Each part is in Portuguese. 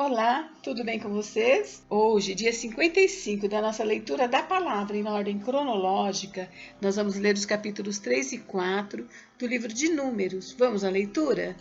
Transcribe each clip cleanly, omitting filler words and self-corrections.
Olá, tudo bem com vocês? Hoje, dia 55 da nossa leitura da palavra em ordem cronológica, nós vamos ler os capítulos 3 e 4 do livro de Números. Vamos à leitura?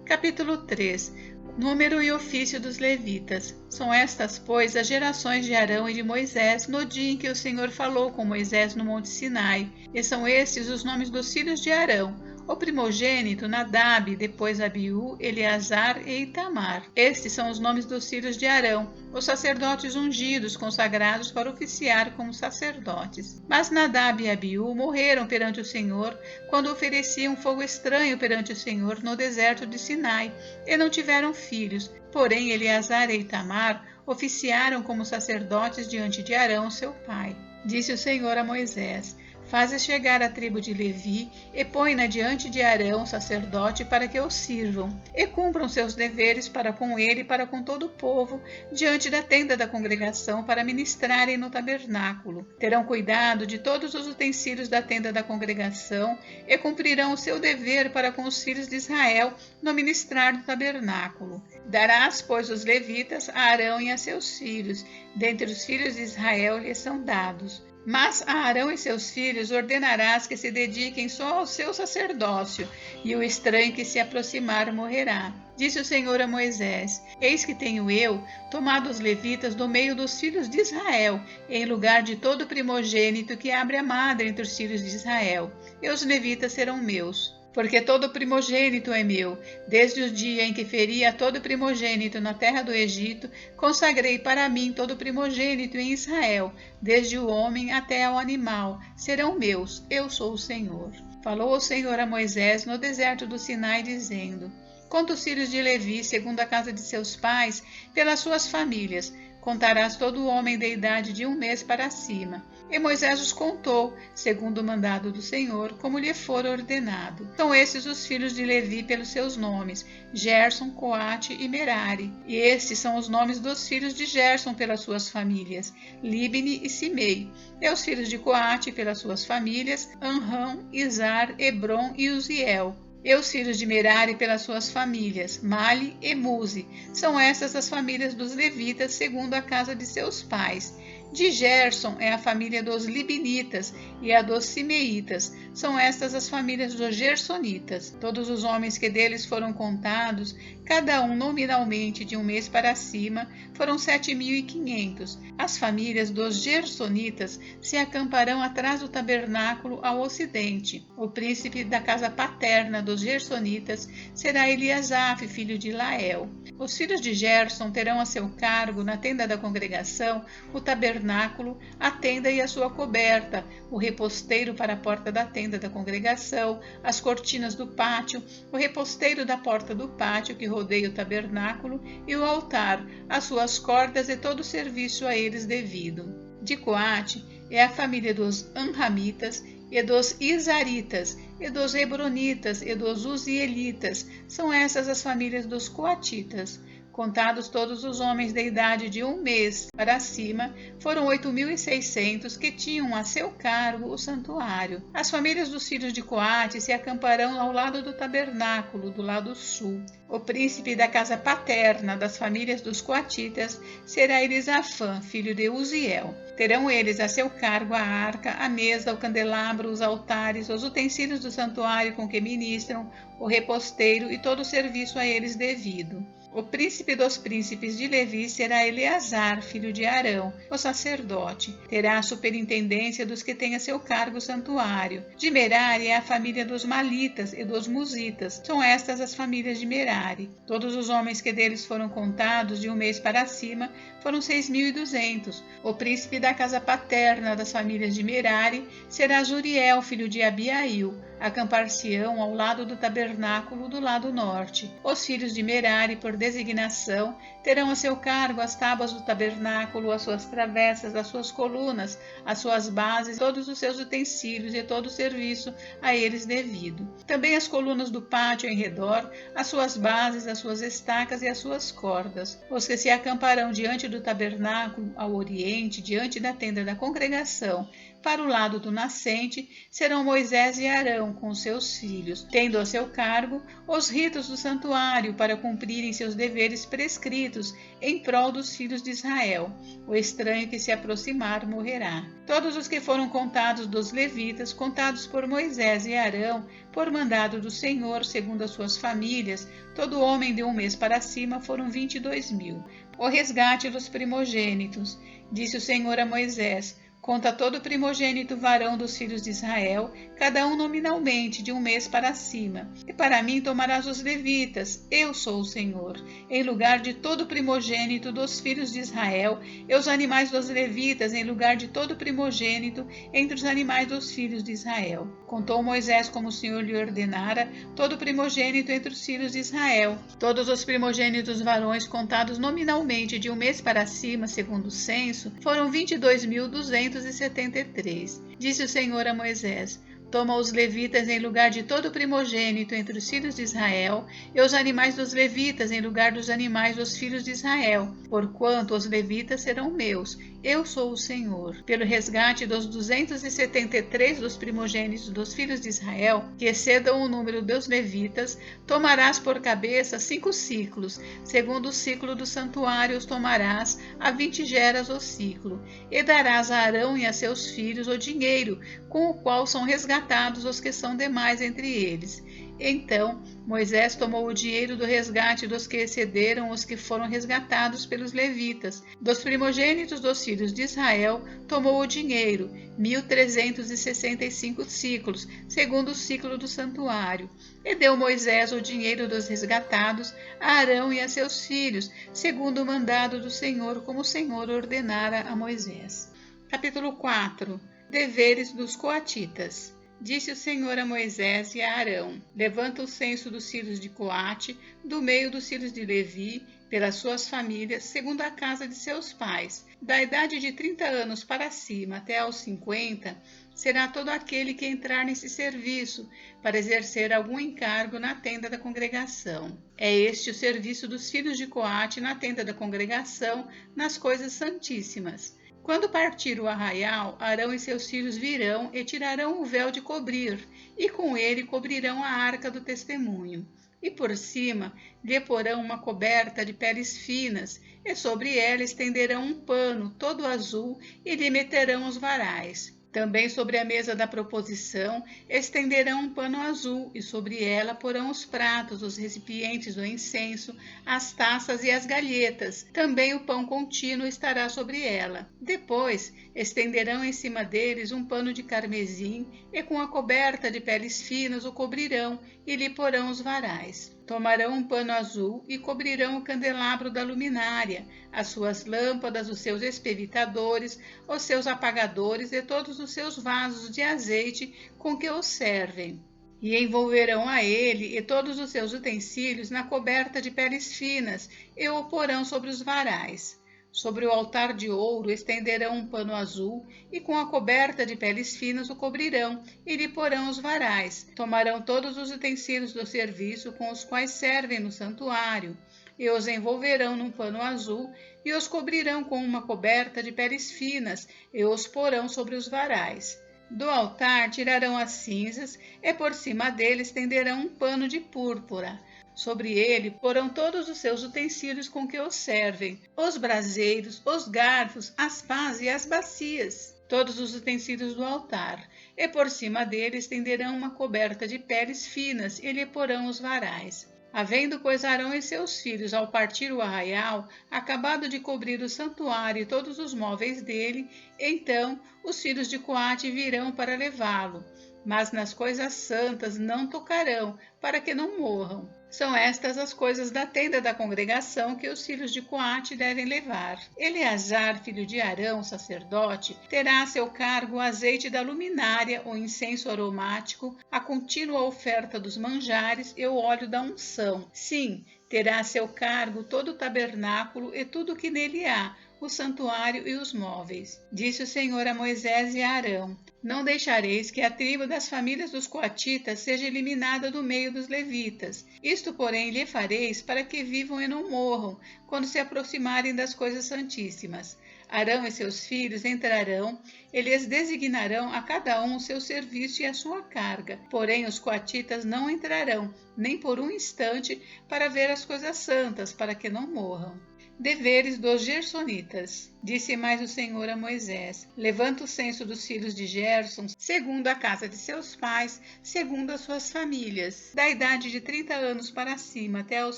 Capítulo 3. Número e ofício dos levitas. São estas, pois, as gerações de Arão e de Moisés no dia em que o Senhor falou com Moisés no monte Sinai. E são estes os nomes dos filhos de Arão. O primogênito, Nadab, depois Abiú, Eleazar e Itamar. Estes são os nomes dos filhos de Arão, os sacerdotes ungidos, consagrados para oficiar como sacerdotes. Mas Nadab e Abiú morreram perante o Senhor, quando ofereciam fogo estranho perante o Senhor no deserto de Sinai, e não tiveram filhos. Porém, Eleazar e Itamar oficiaram como sacerdotes diante de Arão, seu pai. Disse o Senhor a Moisés: Faze chegar a tribo de Levi e põe-na diante de Arão, sacerdote, para que o sirvam, e cumpram seus deveres para com ele e para com todo o povo, diante da tenda da congregação, para ministrarem no tabernáculo. Terão cuidado de todos os utensílios da tenda da congregação e cumprirão o seu dever para com os filhos de Israel no ministrar do tabernáculo. Darás, pois, os levitas a Arão e a seus filhos, dentre os filhos de Israel lhes são dados. Mas a Arão e seus filhos ordenarás que se dediquem só ao seu sacerdócio, e o estranho que se aproximar morrerá. Disse o Senhor a Moisés: Eis que tenho eu tomado os levitas do meio dos filhos de Israel, em lugar de todo primogênito que abre a madre entre os filhos de Israel, e os levitas serão meus. Porque todo primogênito é meu, desde o dia em que feri a todo primogênito na terra do Egito, consagrei para mim todo primogênito em Israel, desde o homem até ao animal, serão meus, eu sou o Senhor. Falou o Senhor a Moisés no deserto do Sinai, dizendo: Conta os filhos de Levi, segundo a casa de seus pais, pelas suas famílias. Contarás todo o homem de idade de 1 mês para cima. E Moisés os contou, segundo o mandado do Senhor, como lhe for ordenado. São esses os filhos de Levi pelos seus nomes: Gerson, Coate e Merari. E estes são os nomes dos filhos de Gerson pelas suas famílias: Libni e Simei. E os filhos de Coate pelas suas famílias: Anrão, Izar, Hebron e Uziel. E os filhos de Merari pelas suas famílias: Mali e Muzi. São estas as famílias dos levitas, segundo a casa de seus pais. De Gerson é a família dos Libinitas e a dos Simeitas. São estas as famílias dos Gersonitas. Todos os homens que deles foram contados, cada um nominalmente de 1 mês para cima, foram 7.500. As famílias dos Gersonitas se acamparão atrás do tabernáculo ao ocidente. O príncipe da casa paterna dos Gersonitas será Eliasaf, filho de Lael. Os filhos de Gerson terão a seu cargo, na tenda da congregação, o tabernáculo, a tenda e a sua coberta, o reposteiro para a porta da tenda da congregação, as cortinas do pátio, o reposteiro da porta do pátio que rodeia o tabernáculo e o altar, as suas cordas e todo o serviço a eles devido. De Coate é a família dos Anramitas e dos Izaritas, e dos Hebronitas, e dos Uzielitas. São essas as famílias dos Coatitas. Contados todos os homens de idade de 1 mês para cima, foram 8.600 que tinham a seu cargo o santuário. As famílias dos filhos de Coate se acamparão ao lado do tabernáculo, do lado sul. O príncipe da casa paterna das famílias dos Coatitas será Elisafã, filho de Uziel. Terão eles a seu cargo a arca, a mesa, o candelabro, os altares, os utensílios do santuário com que ministram, o reposteiro e todo o serviço a eles devido. O príncipe dos príncipes de Levi será Eleazar, filho de Arão, o sacerdote. Terá a superintendência dos que têm a seu cargo o santuário. De Merari é a família dos Malitas e dos Muzitas. São estas as famílias de Merari. Todos os homens que deles foram contados de 1 mês para cima foram 6.200. O príncipe da casa paterna das famílias de Merari será Zuriel, filho de Abiail. Acampar-se-ão ao lado do tabernáculo do lado norte. Os filhos de Merari, por designação, terão a seu cargo as tábuas do tabernáculo, as suas travessas, as suas colunas, as suas bases, todos os seus utensílios e todo o serviço a eles devido. Também as colunas do pátio em redor, as suas bases, as suas estacas e as suas cordas. Os que se acamparão diante do tabernáculo ao oriente, diante da tenda da congregação, para o lado do nascente serão Moisés e Arão com seus filhos, tendo a seu cargo os ritos do santuário para cumprirem seus deveres prescritos em prol dos filhos de Israel. O estranho que se aproximar morrerá. Todos os que foram contados dos levitas, contados por Moisés e Arão, por mandado do Senhor, segundo as suas famílias, todo homem de 1 mês para cima, foram 22.000. O resgate dos primogênitos. Disse o Senhor a Moisés: conta todo primogênito varão dos filhos de Israel, cada um nominalmente de 1 mês para cima. E para mim tomarás os levitas, eu sou o Senhor, em lugar de todo primogênito dos filhos de Israel, e os animais dos levitas, em lugar de todo primogênito entre os animais dos filhos de Israel. Contou Moisés, como o Senhor lhe ordenara, todo primogênito entre os filhos de Israel. Todos os primogênitos varões contados nominalmente de 1 mês para cima, segundo o censo, foram 22.273. Disse o Senhor a Moisés: toma os levitas em lugar de todo primogênito entre os filhos de Israel, e os animais dos levitas em lugar dos animais dos filhos de Israel, porquanto os levitas serão meus. Eu sou o Senhor. Pelo resgate dos 273 dos primogênitos dos filhos de Israel, que excedam o número dos levitas, tomarás por cabeça 5 ciclos. Segundo o ciclo do santuário os tomarás, a 20 geras o ciclo. E darás a Arão e a seus filhos o dinheiro, com o qual são resgatados os que são demais entre eles. Então Moisés tomou o dinheiro do resgate dos que excederam os que foram resgatados pelos levitas. Dos primogênitos dos filhos de Israel, tomou o dinheiro, 1.365 ciclos, segundo o ciclo do santuário. E deu Moisés o dinheiro dos resgatados a Arão e a seus filhos, segundo o mandado do Senhor, como o Senhor ordenara a Moisés. Capítulo 4. Deveres dos coatitas. Disse o Senhor a Moisés e a Arão: levanta o censo dos filhos de Coate, do meio dos filhos de Levi, pelas suas famílias, segundo a casa de seus pais. Da idade de 30 anos para cima até aos 50, será todo aquele que entrar nesse serviço, para exercer algum encargo na tenda da congregação. É este o serviço dos filhos de Coate na tenda da congregação, nas coisas santíssimas. Quando partir o arraial, Arão e seus filhos virão e tirarão o véu de cobrir, e com ele cobrirão a arca do testemunho. E por cima lhe porão uma coberta de peles finas, e sobre ela estenderão um pano todo azul, e lhe meterão os varais. Também sobre a mesa da proposição estenderão um pano azul, e sobre ela porão os pratos, os recipientes do incenso, as taças e as galhetas. Também o pão contínuo estará sobre ela. Depois estenderão em cima deles um pano de carmesim, e com a coberta de peles finas o cobrirão, e lhe porão os varais. Tomarão um pano azul e cobrirão o candelabro da luminária, as suas lâmpadas, os seus espevitadores, os seus apagadores e todos os seus vasos de azeite com que os servem. E envolverão a ele e todos os seus utensílios na coberta de peles finas e o porão sobre os varais. Sobre o altar de ouro estenderão um pano azul e com a coberta de peles finas o cobrirão e lhe porão os varais. Tomarão todos os utensílios do serviço com os quais servem no santuário e os envolverão num pano azul e os cobrirão com uma coberta de peles finas e os porão sobre os varais. Do altar tirarão as cinzas e por cima dele estenderão um pano de púrpura. Sobre ele porão todos os seus utensílios com que os servem, os braseiros, os garfos, as pás e as bacias, todos os utensílios do altar, e por cima dele estenderão uma coberta de peles finas e lhe porão os varais. Havendo, pois, Arão e seus filhos, ao partir o arraial, acabado de cobrir o santuário e todos os móveis dele, então os filhos de Coate virão para levá-lo, mas nas coisas santas não tocarão, para que não morram. São estas as coisas da tenda da congregação que os filhos de Coate devem levar. Eleazar, filho de Arão, sacerdote, terá a seu cargo o azeite da luminária, o incenso aromático, a contínua oferta dos manjares e o óleo da unção. Sim, terá a seu cargo todo o tabernáculo e tudo o que nele há, o santuário e os móveis. Disse o Senhor a Moisés e a Arão: Não deixareis que a tribo das famílias dos coatitas seja eliminada do meio dos levitas. Isto, porém, lhe fareis para que vivam e não morram, quando se aproximarem das coisas santíssimas. Arão e seus filhos entrarão, eles designarão a cada um o seu serviço e a sua carga. Porém, os coatitas não entrarão, nem por um instante, para ver as coisas santas, para que não morram. Deveres dos Gersonitas. Disse mais o Senhor a Moisés: Levanta o censo dos filhos de Gerson, segundo a casa de seus pais, segundo as suas famílias. Da idade de 30 anos para cima até aos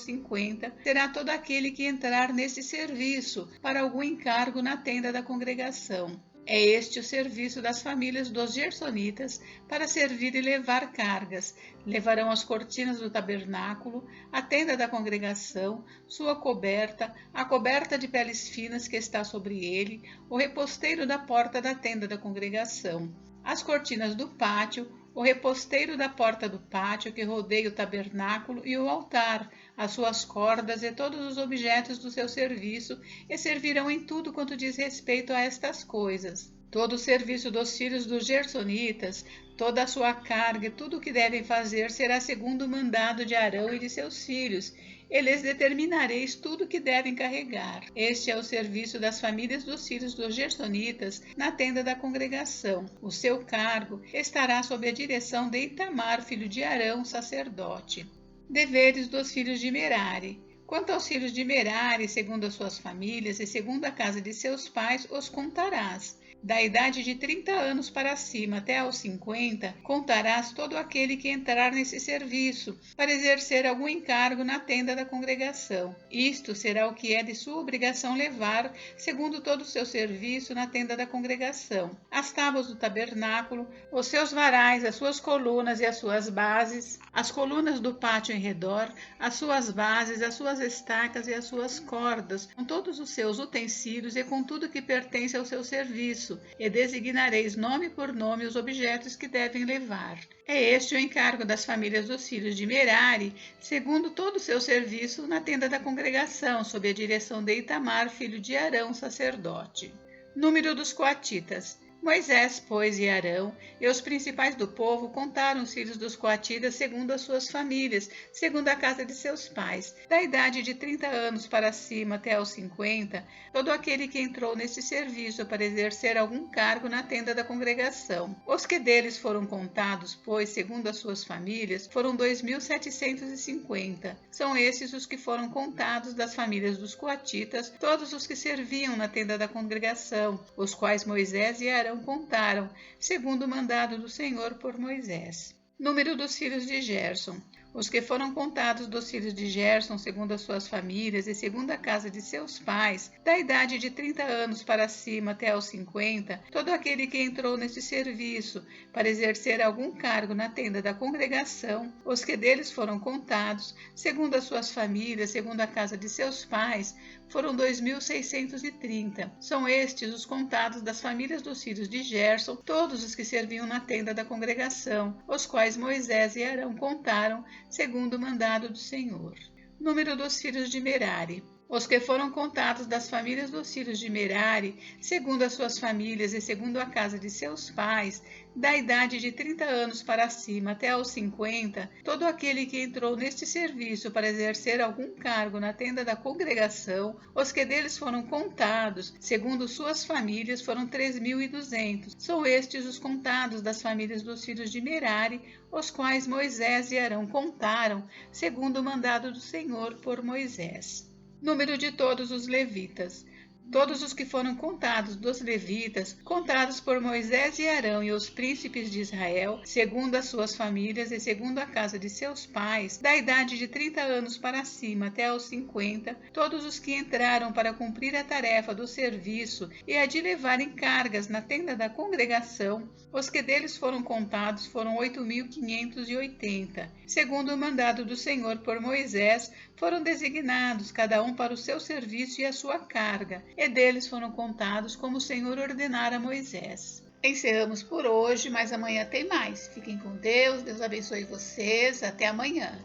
50, será todo aquele que entrar nesse serviço, para algum encargo na tenda da congregação. É este o serviço das famílias dos Gersonitas, para servir e levar cargas. Levarão as cortinas do tabernáculo, a tenda da congregação, sua coberta, a coberta de peles finas que está sobre ele, o reposteiro da porta da tenda da congregação, as cortinas do pátio, o reposteiro da porta do pátio que rodeia o tabernáculo e o altar, as suas cordas e todos os objetos do seu serviço, e servirão em tudo quanto diz respeito a estas coisas. Todo o serviço dos filhos dos Gersonitas, toda a sua carga e tudo o que devem fazer será segundo o mandado de Arão e de seus filhos, e lhes determinareis tudo o que devem carregar. Este é o serviço das famílias dos filhos dos Gersonitas na tenda da congregação. O seu cargo estará sob a direção de Itamar, filho de Arão, sacerdote. Deveres dos filhos de Merari. Quanto aos filhos de Merari, segundo as suas famílias e segundo a casa de seus pais, os contarás. Da idade de 30 anos para cima até aos 50, contarás todo aquele que entrar nesse serviço, para exercer algum encargo na tenda da congregação. Isto será o que é de sua obrigação levar, segundo todo o seu serviço na tenda da congregação: as tábuas do tabernáculo, os seus varais, as suas colunas e as suas bases, as colunas do pátio em redor, as suas bases, as suas estacas e as suas cordas, com todos os seus utensílios e com tudo que pertence ao seu serviço, e designareis nome por nome os objetos que devem levar. É este o encargo das famílias dos filhos de Merari, segundo todo o seu serviço na tenda da congregação, sob a direção de Itamar, filho de Arão, sacerdote. Número dos coatitas. Moisés, pois, e Arão e os principais do povo contaram os filhos dos coatitas segundo as suas famílias, segundo a casa de seus pais, da idade de 30 anos para cima até aos 50, todo aquele que entrou neste serviço para exercer algum cargo na tenda da congregação. Os que deles foram contados, pois, segundo as suas famílias, foram 2.750. São esses os que foram contados das famílias dos coatitas, todos os que serviam na tenda da congregação, os quais Moisés e Arão contaram, segundo o mandado do Senhor por Moisés. Número dos filhos de Gerson. Os que foram contados dos filhos de Gerson, segundo as suas famílias e segundo a casa de seus pais, da idade de 30 anos para cima até aos 50, todo aquele que entrou neste serviço para exercer algum cargo na tenda da congregação, os que deles foram contados, segundo as suas famílias, segundo a casa de seus pais, foram 2.630. São estes os contados das famílias dos filhos de Gerson, todos os que serviam na tenda da congregação, os quais Moisés e Arão contaram, segundo o mandado do Senhor. Número dos filhos de Merari. Os que foram contados das famílias dos filhos de Merari, segundo as suas famílias e segundo a casa de seus pais, da idade de 30 anos para cima até aos 50, todo aquele que entrou neste serviço para exercer algum cargo na tenda da congregação, os que deles foram contados, segundo suas famílias, foram 3.200. São estes os contados das famílias dos filhos de Merari, os quais Moisés e Arão contaram, segundo o mandado do Senhor por Moisés. Número de todos os levitas. Todos os que foram contados dos levitas, contados por Moisés e Arão e os príncipes de Israel, segundo as suas famílias e segundo a casa de seus pais, da idade de 30 anos para cima até aos 50, todos os que entraram para cumprir a tarefa do serviço e a de levarem cargas na tenda da congregação, os que deles foram contados foram 8.580. Segundo o mandado do Senhor por Moisés, foram designados, cada um para o seu serviço e a sua carga, e deles foram contados como o Senhor ordenara a Moisés. Encerramos por hoje, mas amanhã tem mais. Fiquem com Deus, Deus abençoe vocês. Até amanhã.